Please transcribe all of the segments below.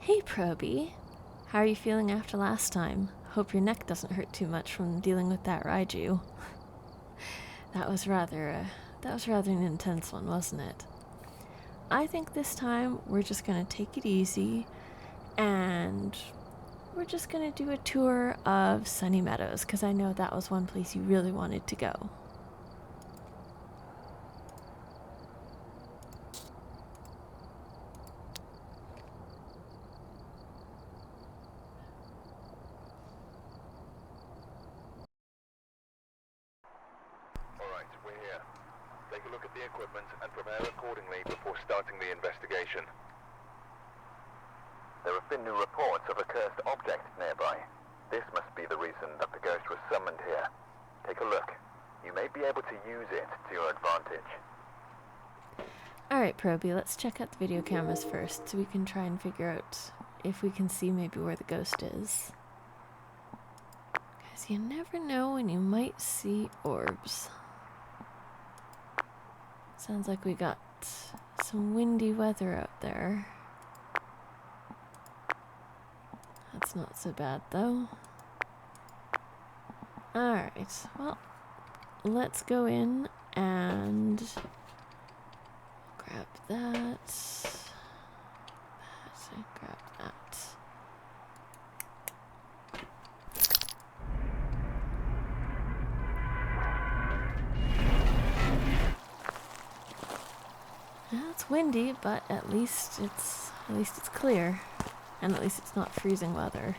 Hey, Probie. How are you feeling after last time? Hope your neck doesn't hurt too much from dealing with that Raiju. That was rather an intense one, wasn't it? I think this time we're just gonna take it easy, and we're just gonna do a tour of Sunny Meadows, because I know that was one place you really wanted to go. Alright, we're here. Take a look at the equipment and prepare accordingly before starting the investigation. There have been new reports of a cursed object nearby. This must be the reason that the ghost was summoned here. Take a look. You may be able to use it to your advantage. Alright, Probie, let's check out the video cameras first so we can try and figure out if we can see maybe where the ghost is. Because you never know when you might see orbs. Sounds like we got some windy weather out there. That's not so bad, though. Alright, well, let's go in and grab that. And grab that. Yeah, it's windy, but at least it's clear, and at least it's not freezing weather.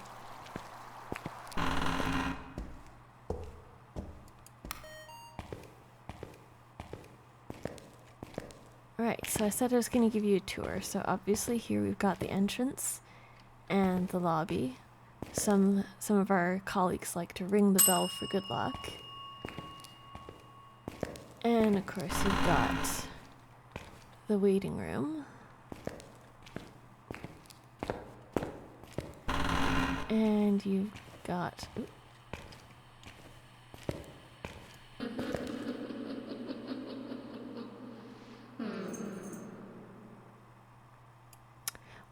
Alright, so I said I was going to give you a tour. So obviously here we've got the entrance and the lobby. Some of our colleagues like to ring the bell for good luck. And of course you've got the waiting room. And you've got...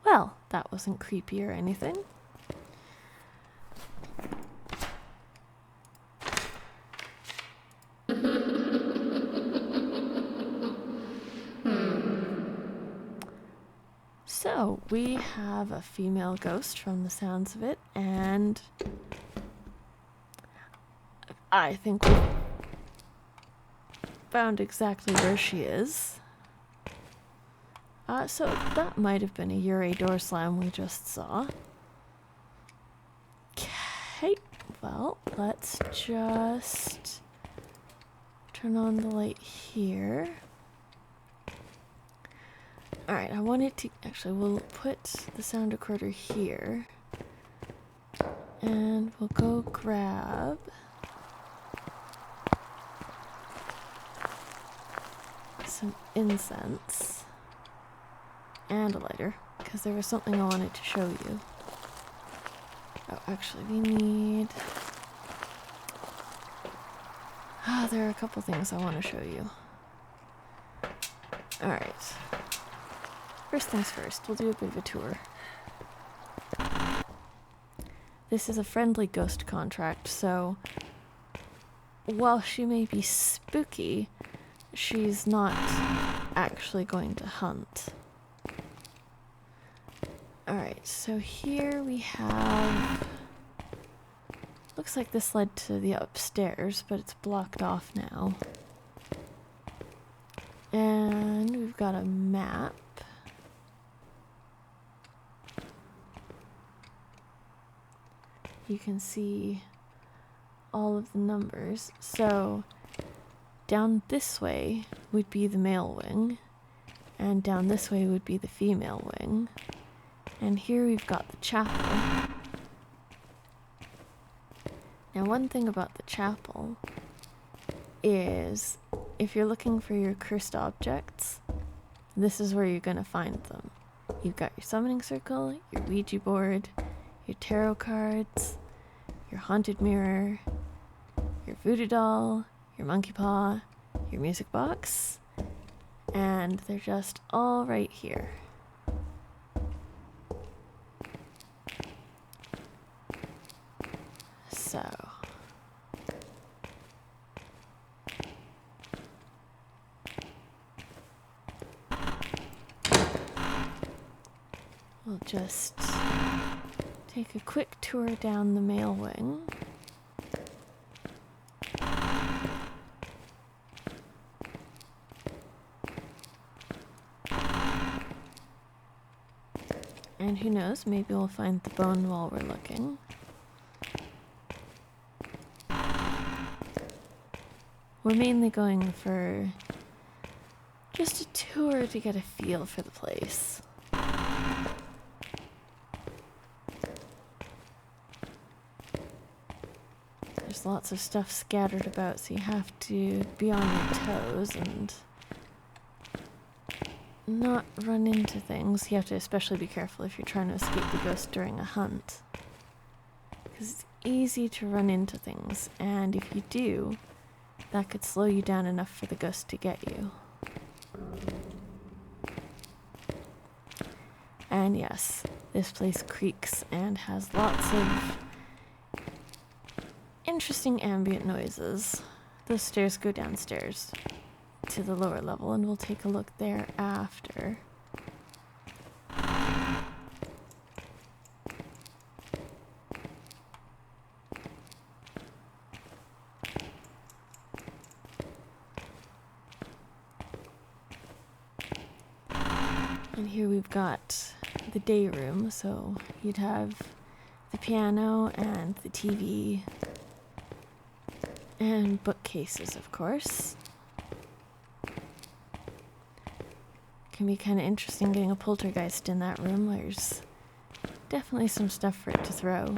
Well, that wasn't creepy or anything. So, we have a female ghost from the sounds of it, and I think we found exactly where she is. So that might have been a Ure door slam we just saw. Okay, well, let's just turn on the light here. Alright, I wanted to... Actually, we'll put the sound recorder here. And we'll go grab... some incense. And a lighter, because there was something I wanted to show you. Oh, actually, we need... there are a couple things I want to show you. Alright. First things first, we'll do a bit of a tour. This is a friendly ghost contract, so while she may be spooky, she's not actually going to hunt. Alright, so here we have... Looks like this led to the upstairs, but it's blocked off now. And we've got a map. You can see all of the numbers. So down this way would be the male wing, and down this way would be the female wing. And here we've got the chapel. Now, one thing about the chapel is if you're looking for your cursed objects, this is where you're going to find them. You've got your summoning circle, your Ouija board, your tarot cards, your haunted mirror, your voodoo doll, your monkey paw, your music box, and they're just all right here. So, we'll just take a quick tour down the male wing. And who knows, maybe we'll find the bone while we're looking. We're mainly going for just a tour to get a feel for the place. There's lots of stuff scattered about, so you have to be on your toes and not run into things. You have to especially be careful if you're trying to escape the ghost during a hunt, because it's easy to run into things, and if you do, that could slow you down enough for the ghost to get you. And yes, this place creaks and has lots of interesting ambient noises. Those stairs go downstairs to the lower level, and we'll take a look there after. And here we've got the day room, so you'd have the piano and the TV and bookcases, of course. Can be kind of interesting getting a poltergeist in that room. There's definitely some stuff for it to throw.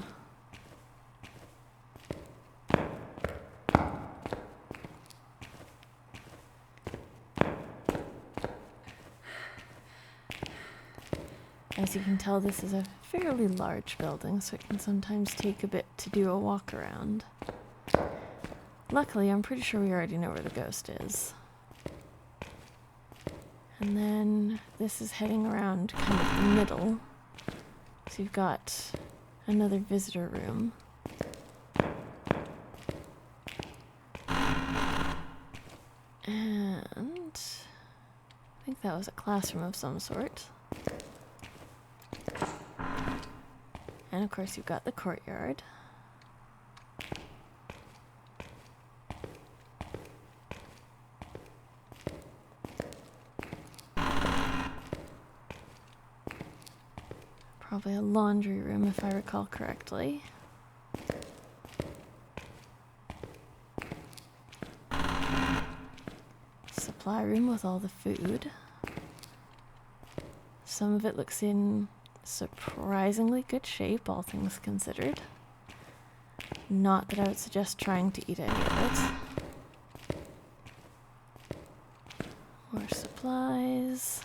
As you can tell, this is a fairly large building, so it can sometimes take a bit to do a walk around. Luckily, I'm pretty sure we already know where the ghost is. And then this is heading around kind of the middle. So you've got another visitor room. And I think that was a classroom of some sort. And of course you've got the courtyard. Probably a laundry room if I recall correctly. Supply room with all the food. Some of it looks in surprisingly good shape, all things considered. Not that I would suggest trying to eat any of it. More supplies.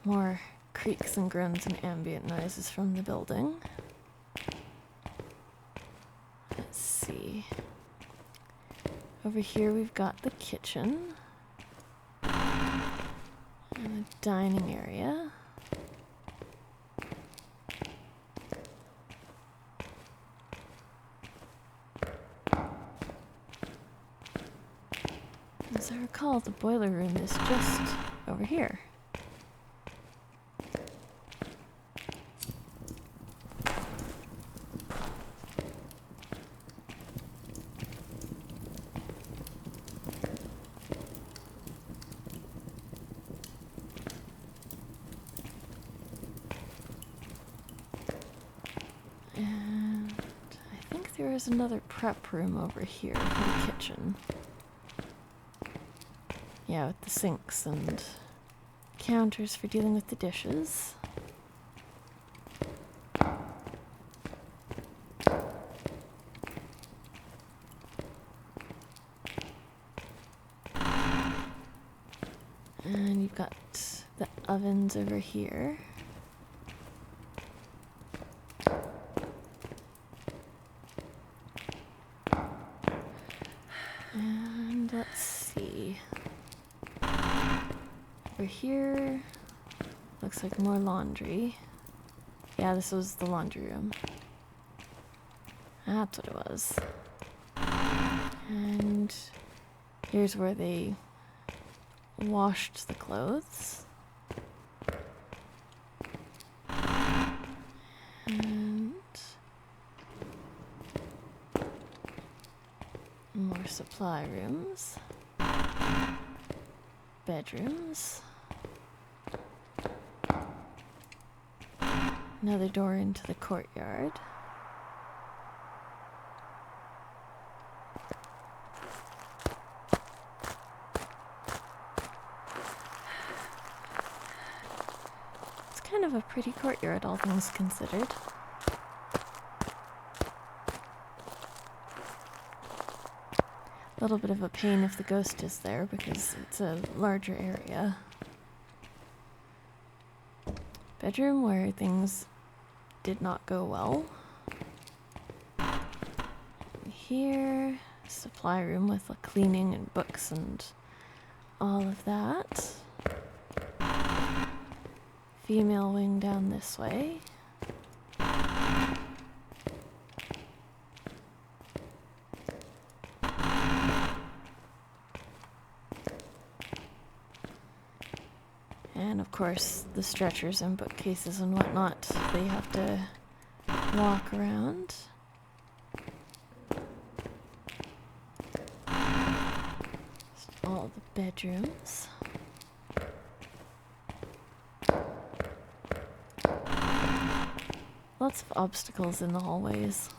More creaks and groans and ambient noises from the building. Let's see. Over here we've got the kitchen. And a dining area. As I recall, the boiler room is just over here. And I think there is another prep room over here for the kitchen. Yeah, with the sinks and counters for dealing with the dishes. And you've got the ovens over here. And let's see. Over here, Looks like more laundry. Yeah, this was the laundry room. That's what it was. And here's where they washed the clothes. And more supply rooms. Bedrooms. Another door into the courtyard. It's kind of a pretty courtyard, all things considered. A little bit of a pain if the ghost is there because it's a larger area. Bedroom where things did not go well. Here, supply room with cleaning and books and all of that. Female wing down this way. And of course, the stretchers and bookcases and whatnot, they have to walk around. All the bedrooms. Lots of obstacles in the hallways.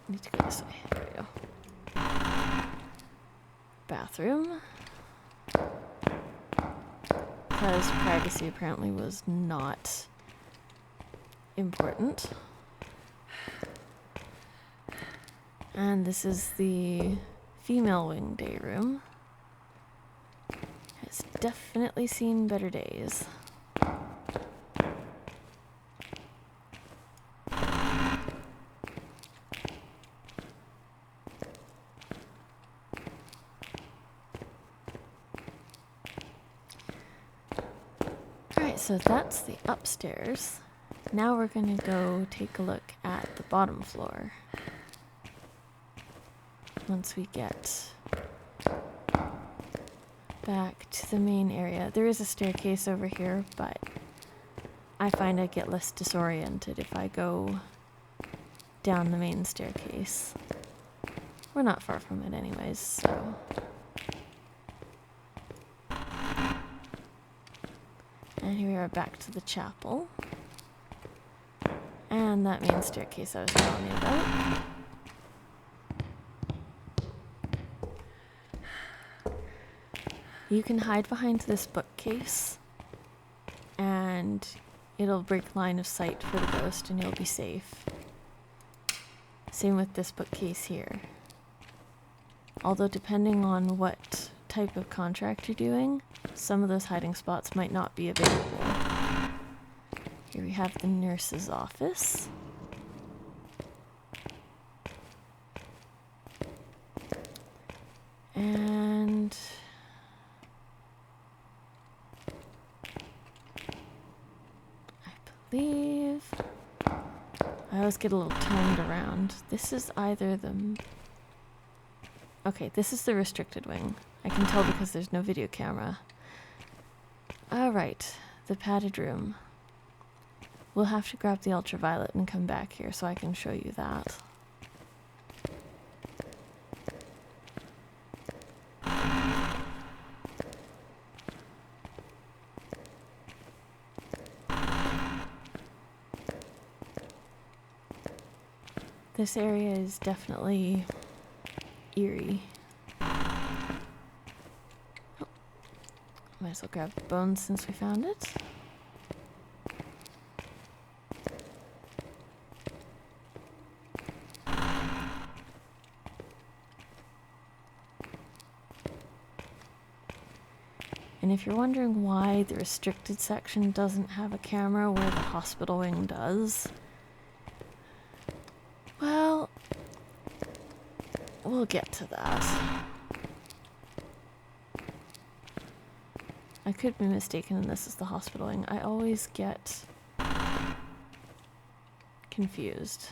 Need to go this way. There we go. Bathroom. Because privacy apparently was not important. And this is the female wing day room. Has definitely seen better days. Alright, so that's the upstairs. Now we're going to go take a look at the bottom floor. Once we get back to the main area. There is a staircase over here, but I find I get less disoriented if I go down the main staircase. We're not far from it anyways, so... And here we are back to the chapel. And that main staircase I was telling you about. You can hide behind this bookcase, and it'll break line of sight for the ghost and you'll be safe. Same with this bookcase here. Although depending on what type of contract you're doing, some of those hiding spots might not be available. Here we have the nurse's office. And... I always get a little turned around. This is either the... Okay, this is the restricted wing. I can tell because there's no video camera. Alright, the padded room. We'll have to grab the ultraviolet and come back here so I can show you that. This area is definitely eerie. Oh, might as well grab the bones since we found it. And if you're wondering why the restricted section doesn't have a camera where the hospital wing does, well, we'll get to that. I could be mistaken and this is the hospital wing. I always get confused.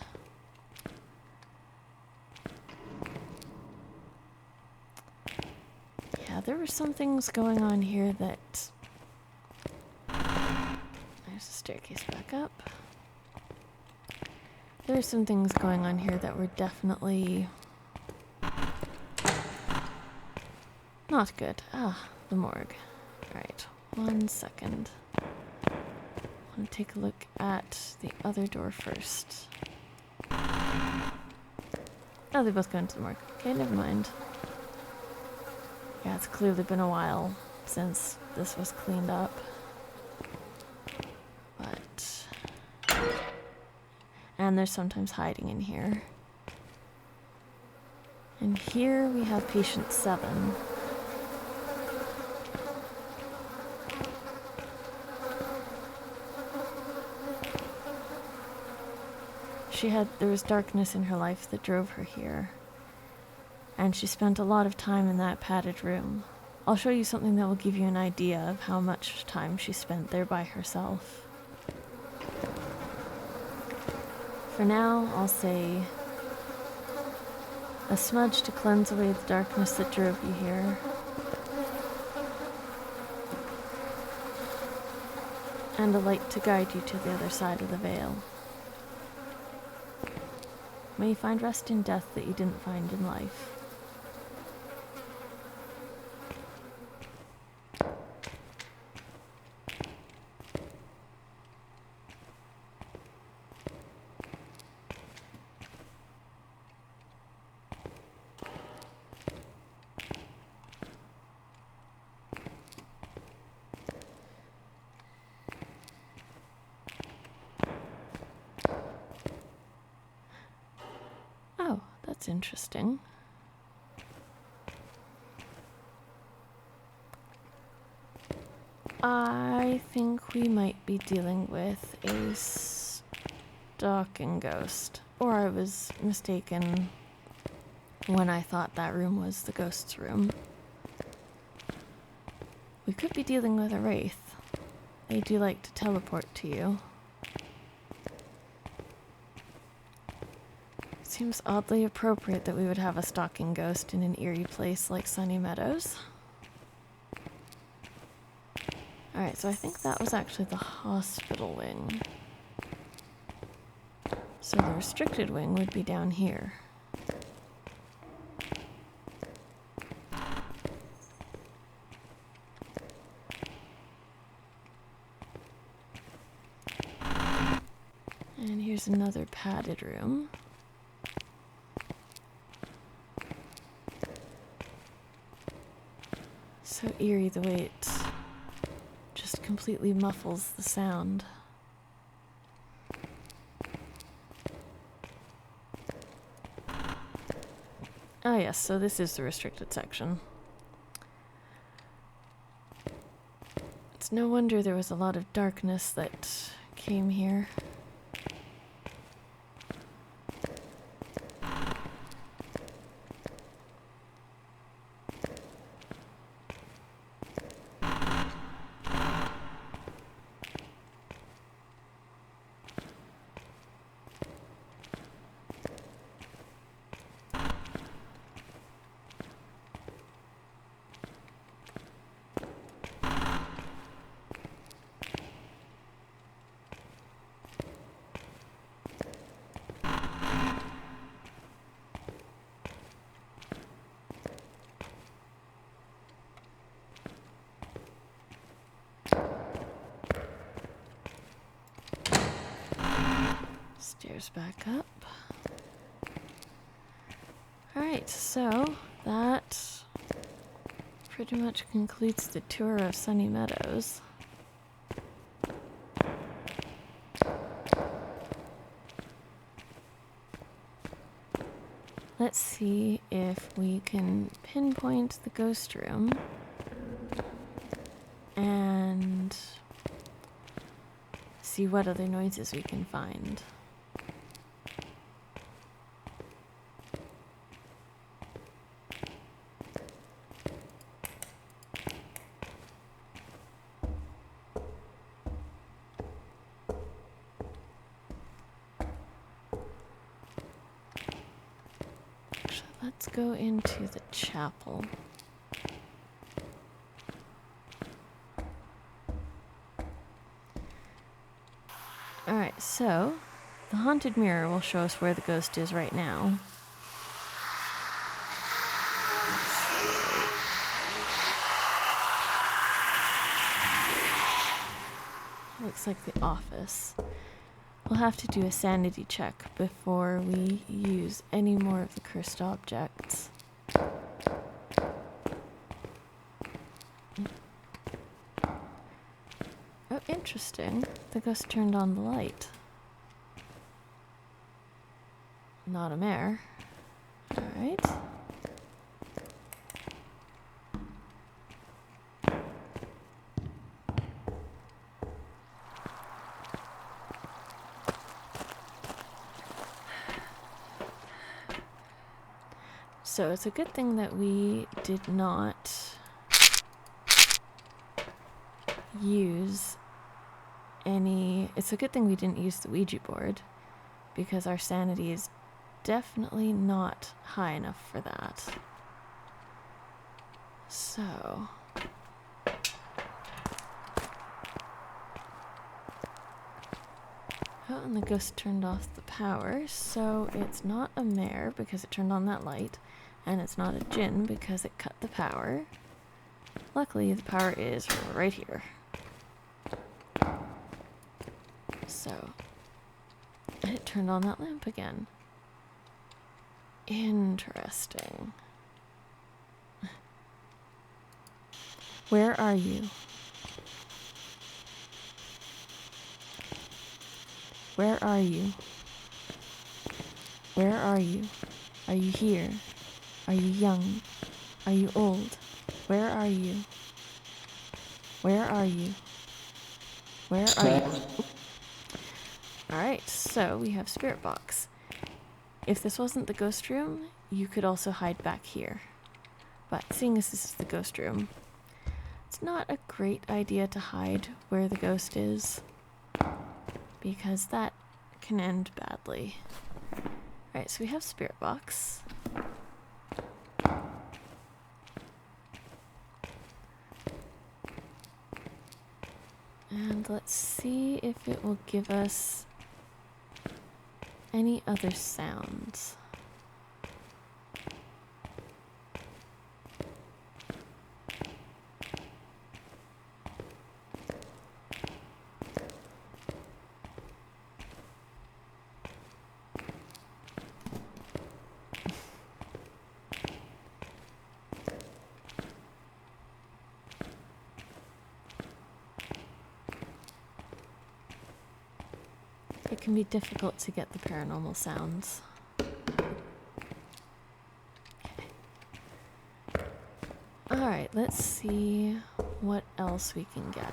Yeah, there were some things going on here that... There's a staircase back up. There are some things going on here that were definitely not good. Ah, the morgue. Alright, 1 second. I want to take a look at the other door first. Oh, they both go into the morgue. Okay, never mind. Yeah, it's clearly been a while since this was cleaned up. But... And there's sometimes hiding in here. And here we have patient 7. There was darkness in her life that drove her here. And she spent a lot of time in that padded room. I'll show you something that will give you an idea of how much time she spent there by herself. For now, I'll say a smudge to cleanse away the darkness that drove you here. And a light to guide you to the other side of the veil. May you find rest in death that you didn't find in life. Oh, that's interesting. I think we might be dealing with a stalking ghost. Or I was mistaken when I thought that room was the ghost's room. We could be dealing with a wraith. They do like to teleport to you. Seems oddly appropriate that we would have a stalking ghost in an eerie place like Sunny Meadows. Alright, so I think that was actually the hospital wing. So the restricted wing would be down here. And here's another padded room. So eerie the way it just completely muffles the sound. Oh yes, so this is the restricted section. It's no wonder there was a lot of darkness that came here. Stairs back up. Alright, so that pretty much concludes the tour of Sunny Meadows. Let's see if we can pinpoint the ghost room and see what other noises we can find. let's go into the chapel. Alright, so the haunted mirror will show us where the ghost is right now. Looks like the office. We'll have to do a sanity check before we use any more of the cursed objects. Oh, interesting. The ghost turned on the light. Not a mare. Alright. So it's a good thing that we did not use any... It's a good thing we didn't use the Ouija board, because our sanity is definitely not high enough for that. So... Oh, and the ghost turned off the power, so it's not a mare because it turned on that light, and it's not a djinn because it cut the power. Luckily, the power is right here. So, and it turned on that lamp again. Interesting. Where are you? Where are you? Where are you? Are you here? Are you young? Are you old? Where are you? Where are you? Where are you? Alright, so we have spirit box. If this wasn't the ghost room, you could also hide back here. But seeing as this is the ghost room, it's not a great idea to hide where the ghost is, because that can end badly. Alright, so we have spirit box. And let's see if it will give us any other sounds. It can be difficult to get the paranormal sounds. Okay. Alright, let's see what else we can get.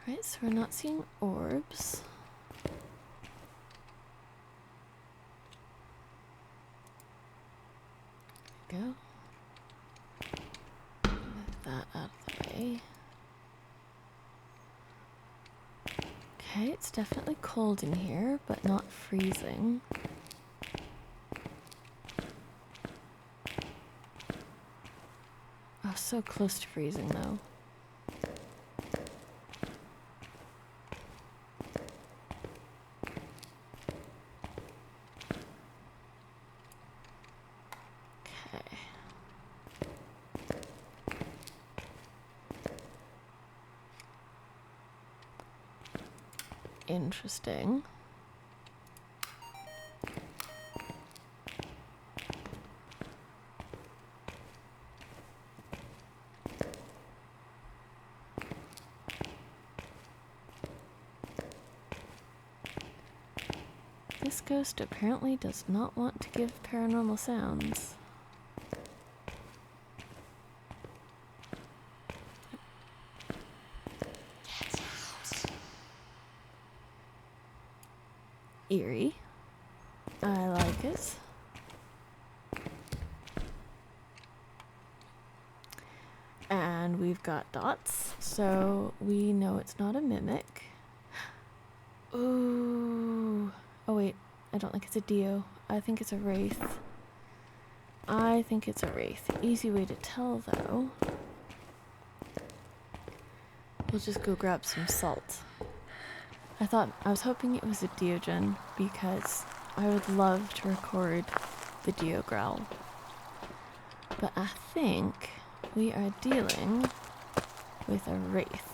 Right, so we're not seeing orbs. There we go. Move that out of the way. Okay, it's definitely cold in here, but not freezing. Oh, so close to freezing though. Interesting. This ghost apparently does not want to give paranormal sounds. Eerie. I like it. And we've got dots, so we know it's not a mimic. Ooh. Oh wait, I don't think it's a Dio. I think it's a Wraith. I think it's a Wraith. Easy way to tell, though. We'll just go grab some salt. I was hoping it was a Diogen, because I would love to record the Dio growl. But I think we are dealing with a Wraith.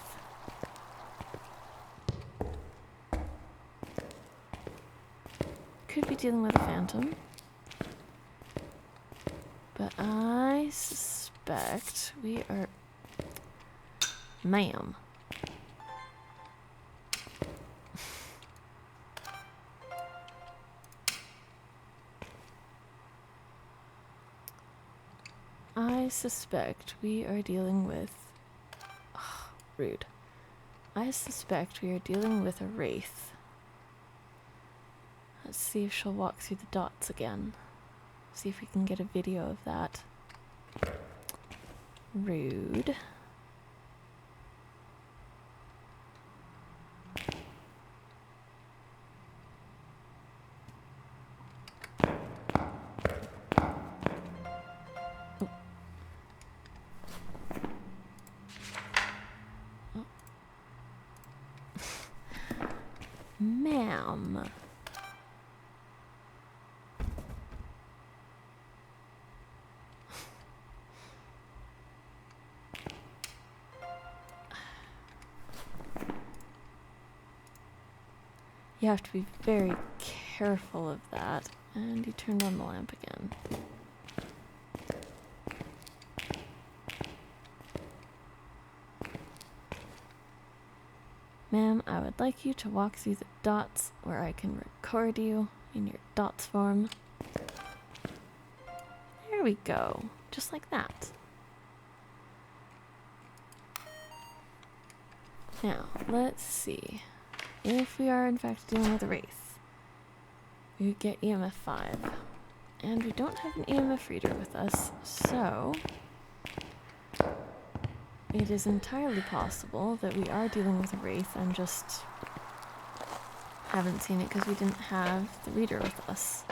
Could be dealing with a phantom. But I suspect we are... Ma'am. I suspect we are dealing with... Oh, rude. I suspect we are dealing with a Wraith. Let's see if she'll walk through the dots again. See if we can get a video of that. Rude. Ma'am. You have to be very careful of that. And you turned on the lamp again. Ma'am, I would like you to walk through the dots where I can record you in your dots form. There we go. Just like that. Now, let's see. If we are in fact dealing with a Wraith, we would get EMF 5. And we don't have an EMF reader with us, so it is entirely possible that we are dealing with a Wraith and just haven't seen it because we didn't have the reader with us.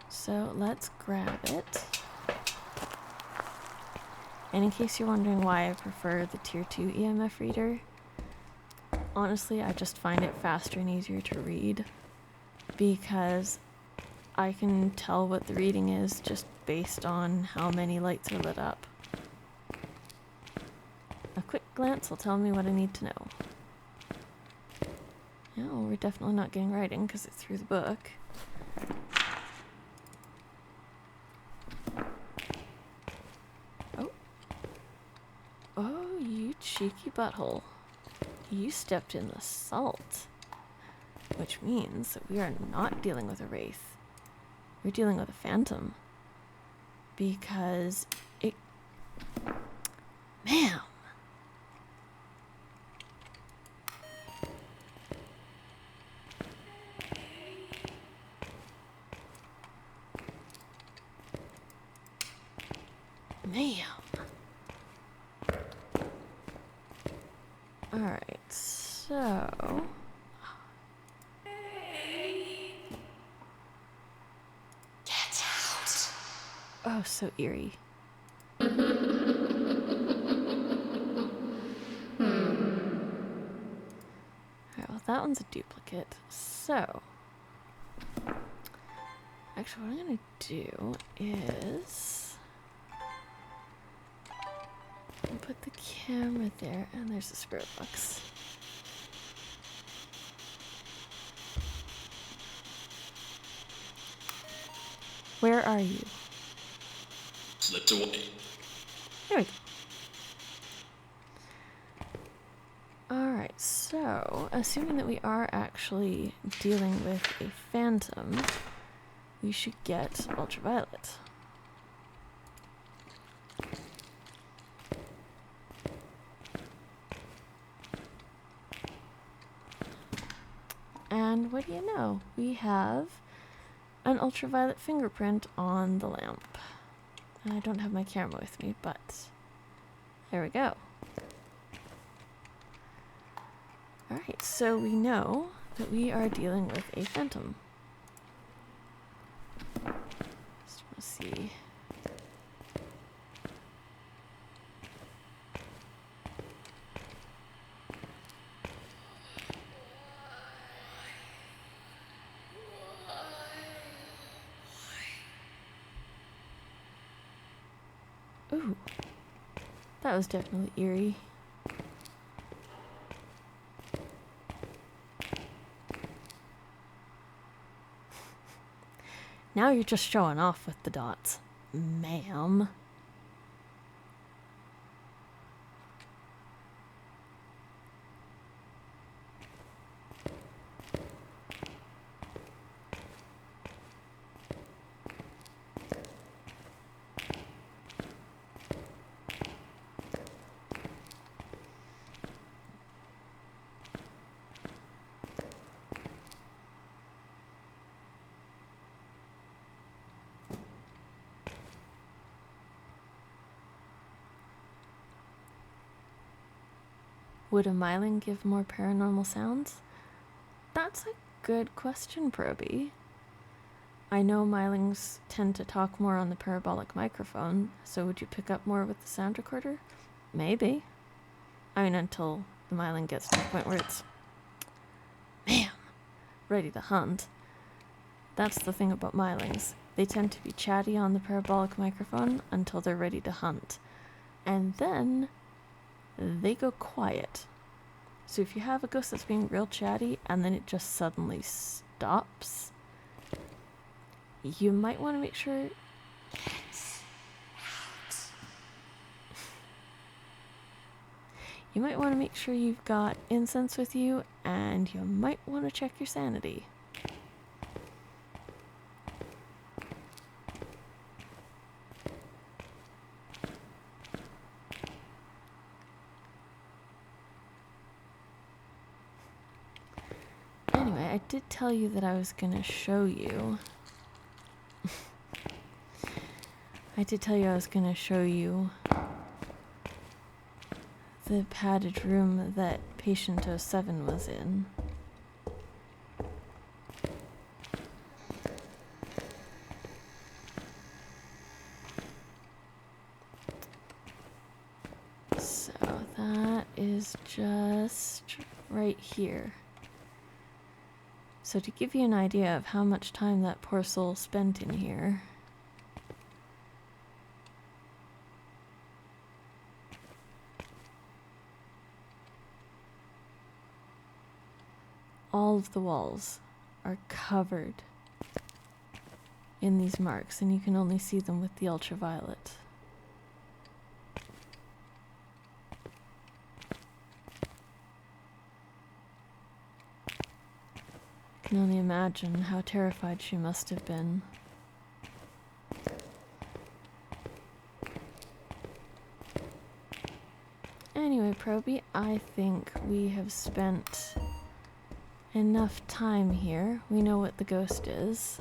So let's grab it. And in case you're wondering why I prefer the Tier 2 EMF reader, honestly, I just find it faster and easier to read because I can tell what the reading is just based on how many lights are lit up. A quick glance will tell me what I need to know. Yeah, well, we're definitely not getting writing because it's through the book. Oh. Oh, you cheeky butthole. You stepped in the salt. Which means that we are not dealing with a Wraith. We're dealing with a phantom. Because it... Ma'am! Ma'am! Alright, so... Get out! Oh, so eerie. Alright, well that one's a duplicate, so... Actually, what I'm gonna do is... I'll put the camera there, and there's the spirit box. Where are you? Slipped away. There we go. Alright, So, assuming that we are actually dealing with a phantom, we should get ultraviolet. And what do you know? We have an ultraviolet fingerprint on the lamp. I don't have my camera with me, but there we go. Alright, so we know that we are dealing with a phantom. Just want to see. Ooh, that was definitely eerie. Now you're just showing off with the dots, ma'am. Would a myling give more paranormal sounds? That's a good question, Probie. I know mylings tend to talk more on the parabolic microphone, so would you pick up more with the sound recorder? Maybe. I mean, until the myling gets to the point where it's, bam, ready to hunt. That's the thing about mylings. They tend to be chatty on the parabolic microphone until they're ready to hunt. And then they go quiet. So if you have a ghost that's being real chatty and then it just suddenly stops, you might want to make sure... You might want to make sure you've got incense with you, and you might want to check your sanity. Anyway, I did tell you that I was going to show you. I did tell you I was going to show you the padded room that patient 07 was in. So that is just right here. So to give you an idea of how much time that poor soul spent in here, all of the walls are covered in these marks, and you can only see them with the ultraviolet. I can only imagine how terrified she must have been. Anyway, Probie, I think we have spent enough time here. We know what the ghost is.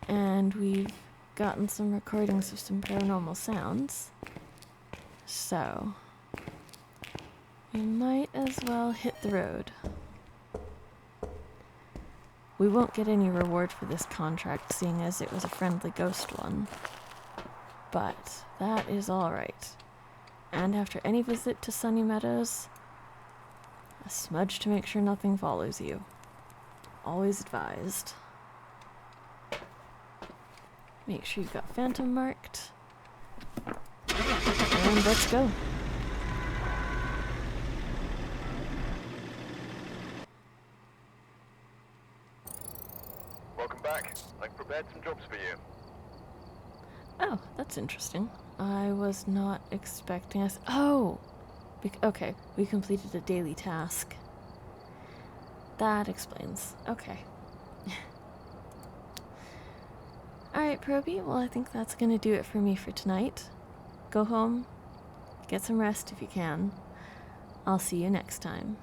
And we've gotten some recordings of some paranormal sounds. So, we might as well hit the road. We won't get any reward for this contract, seeing as it was a friendly ghost one. But that is alright. And after any visit to Sunny Meadows, a smudge to make sure nothing follows you. Always advised. Make sure you've got phantom marked. And let's go. Welcome back. I've prepared some jobs for you. Oh, that's interesting. I was not expecting us. Oh! Okay, we completed a daily task. That explains. Okay. Alright, Probie, well, I think that's gonna do it for me for tonight. Go home, get some rest if you can. I'll see you next time.